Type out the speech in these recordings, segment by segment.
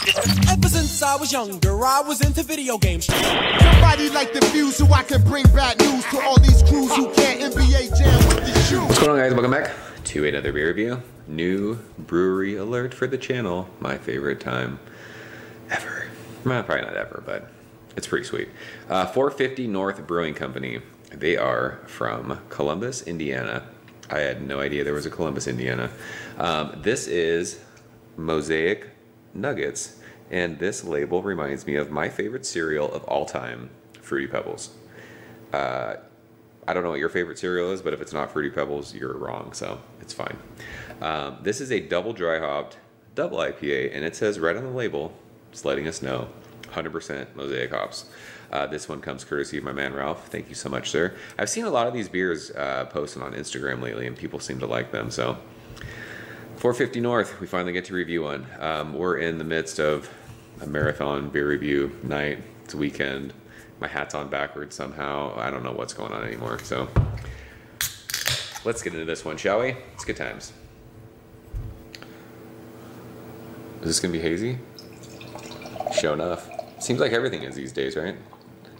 Ever since I was younger, I was into video games. Somebody like the Fuse so I can bring bad news to all these crews who can't NBA jam with the shoe. What's going on, guys? Welcome back to another beer review. New brewery alert for the channel. My favorite time ever. Well, probably not ever, but it's pretty sweet. 450 North Brewing Company. They are from Columbus, Indiana. I had no idea there was a Columbus, Indiana. This is Mosaic Nuggets, and this label reminds me of my favorite cereal of all time, Fruity Pebbles. I don't know what your favorite cereal is, but if it's not Fruity Pebbles, you're wrong, so it's fine. This is a double dry hopped, double IPA, and it says right on the label, just letting us know, 100% Mosaic hops. This one comes courtesy of my man Ralph. Thank you so much, sir. I've seen a lot of these beers posted on Instagram lately, and people seem to like them, so 450 North, we finally get to review one. We're in the midst of a marathon beer review night. It's a weekend. My hat's on backwards somehow. I don't know what's going on anymore. So let's get into this one, shall we? It's good times. Is this gonna be hazy? Sure enough. Seems like everything is these days, right?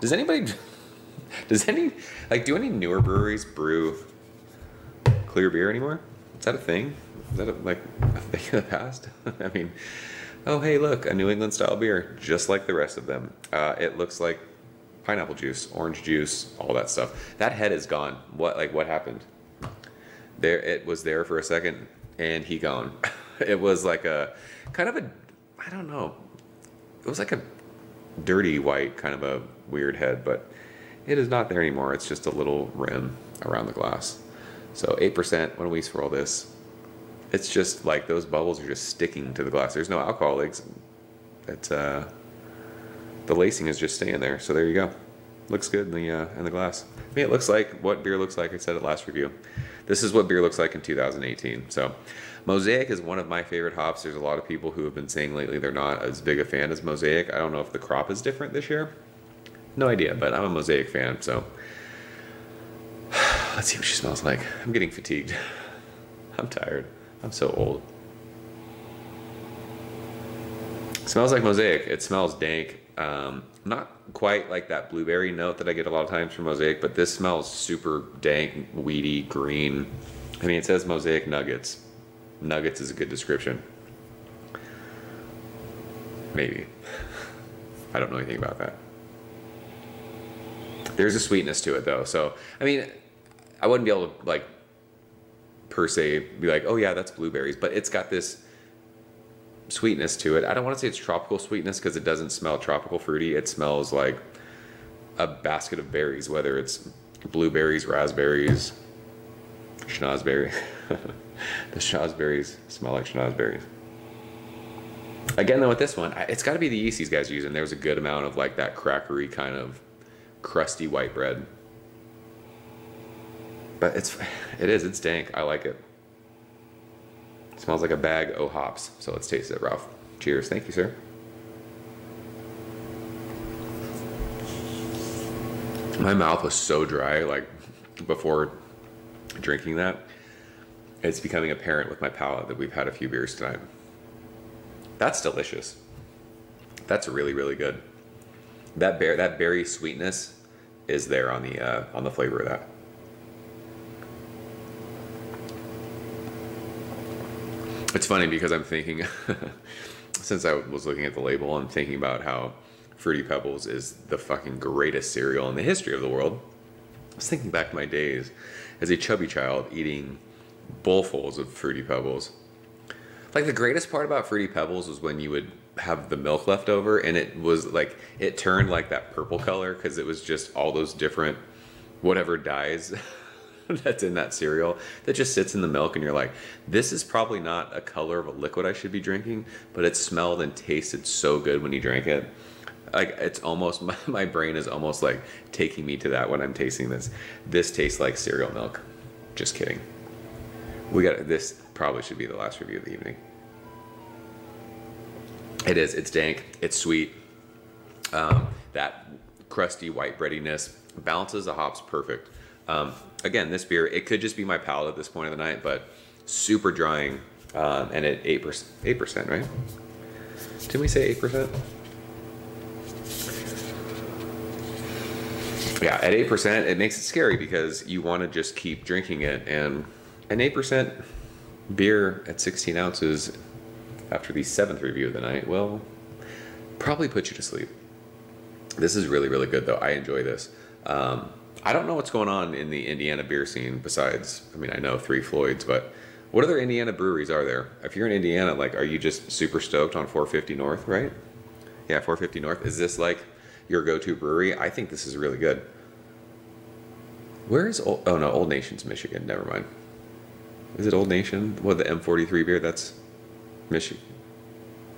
Do any newer breweries brew clear beer anymore? Is that a thing? Is that a thing in the past? I mean, oh hey, look, a New England style beer, just like the rest of them. It looks like pineapple juice, orange juice, all that stuff. That head is gone. What happened? There, it was there for a second, and he gone. It was like a kind of a, I don't know. It was like a dirty white, kind of a weird head, but it is not there anymore. It's just a little rim around the glass. So 8%, when we swirl this, it's just like those bubbles are just sticking to the glass. There's no alcohol leaks. It's the lacing is just staying there. So there you go. Looks good in the glass. I mean, it looks like what beer looks like. I said it last review. This is what beer looks like in 2018. So Mosaic is one of my favorite hops. There's a lot of people who have been saying lately they're not as big a fan as Mosaic. I don't know if the crop is different this year. No idea, but I'm a Mosaic fan. So let's see what she smells like. I'm getting fatigued. I'm tired. I'm so old. It smells like Mosaic. It smells dank. Not quite like that blueberry note that I get a lot of times from Mosaic, but this smells super dank, weedy, green. I mean, it says Mosaic Nuggets. Nuggets is a good description. Maybe. I don't know anything about that. There's a sweetness to it though. So, I mean, I wouldn't be able to like per se be like, oh yeah, that's blueberries, but it's got this sweetness to it. I don't want to say it's tropical sweetness because it doesn't smell tropical fruity. It smells like a basket of berries, whether it's blueberries, raspberries, schnozberry. The schnozberries smell like schnozberries. Again though, with this one, it's got to be the yeast these guys are using. There's a good amount of like that crackery kind of crusty white bread. But it's dank. I like it. It smells like a bag o' hops. So let's taste it, Ralph. Cheers. Thank you, sir. My mouth was so dry, like before drinking that. It's becoming apparent with my palate that we've had a few beers tonight. That's delicious. That's really, really good. That berry sweetness is there on the flavor of that. It's funny because I'm thinking, since I was looking at the label, I'm thinking about how Fruity Pebbles is the fucking greatest cereal in the history of the world. I was thinking back to my days as a chubby child eating bowlfuls of Fruity Pebbles. Like the greatest part about Fruity Pebbles was when you would have the milk left over and it was like, it turned like that purple color because it was just all those different whatever dyes that's in that cereal that just sits in the milk, and you're like, this is probably not a color of a liquid I should be drinking, but it smelled and tasted so good when you drank it. Like it's almost, my brain is almost like taking me to that when I'm tasting this. This tastes like cereal milk. Just kidding. This probably should be the last review of the evening. It is, it's dank, it's sweet. That crusty white breadiness balances the hops perfect. Again, this beer, it could just be my palate at this point of the night, but super drying, and at 8%, right? Didn't we say 8%? Yeah, at 8%, it makes it scary because you want to just keep drinking it. And an 8% beer at 16 ounces after the 7th review of the night will probably put you to sleep. This is really, really good, though. I enjoy this. I don't know what's going on in the Indiana beer scene besides, I mean, I know Three Floyds, but what other Indiana breweries are there? If you're in Indiana, like, are you just super stoked on 450 North, right? Yeah, 450 North. Is this like your go-to brewery? I think this is really good. Where is Old, oh no, Old Nation's Michigan, never mind. Is it Old Nation? What, the M43 beer? That's Michigan.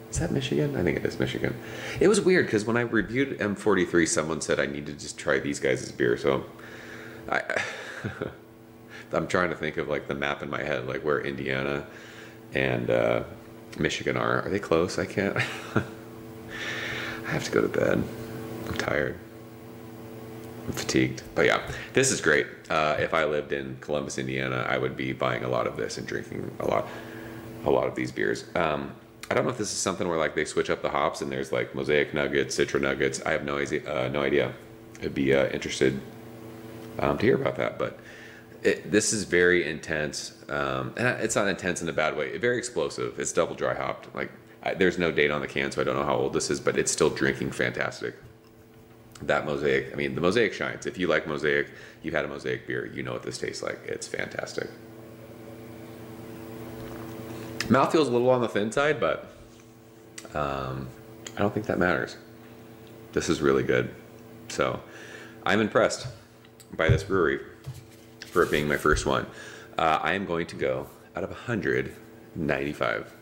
Is that Michigan? I think it is Michigan. It was weird because when I reviewed M43, someone said I need to just try these guys' beer. So I'm trying to think of like the map in my head, like where Indiana and Michigan are. Are they close? I can't. I have to go to bed. I'm tired. I'm fatigued. But yeah, this is great. If I lived in Columbus, Indiana, I would be buying a lot of this and drinking a lot of these beers. I don't know if this is something where like they switch up the hops and there's like Mosaic nuggets, Citra nuggets. I have no idea. I'd be interested to hear about that. But this is very intense, and it's not intense in a bad way. It's very explosive. It's double dry hopped. Like there's no date on the can, so I don't know how old this is, but it's still drinking fantastic. That Mosaic, I mean, the Mosaic shines. If you like Mosaic, you've had a Mosaic beer, you know what this tastes like. It's fantastic. Mouthfeel's a little on the thin side, but I don't think that matters. This is really good. So I'm impressed by this brewery for it being my first one. I am going to go out of 100, 95.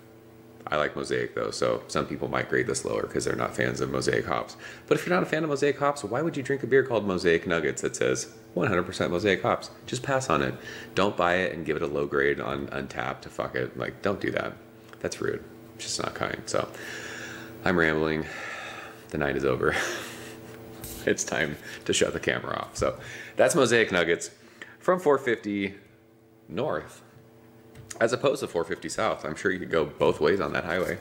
I like Mosaic though, so some people might grade this lower because they're not fans of Mosaic hops. But if you're not a fan of Mosaic hops, why would you drink a beer called Mosaic Nuggets that says 100% Mosaic hops? Just pass on it. Don't buy it and give it a low grade on Untappd to fuck it. Like, don't do that. That's rude. It's just not kind. So I'm rambling. The night is over. It's time to shut the camera off. So that's Mosaic Nuggets from 450 North. As opposed to 450 South. I'm sure you could go both ways on that highway.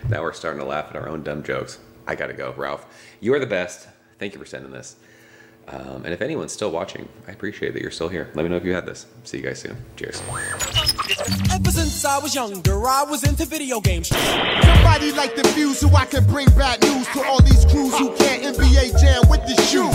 Now we're starting to laugh at our own dumb jokes. I gotta go. Ralph, you are the best. Thank you for sending this. And if anyone's still watching, I appreciate that you're still here. Let me know if you had this. See you guys soon. Cheers. Ever since I was younger, I was into video games. Somebody like the views so I can bring bad news to all these crews who can't NBA jam with the shoe.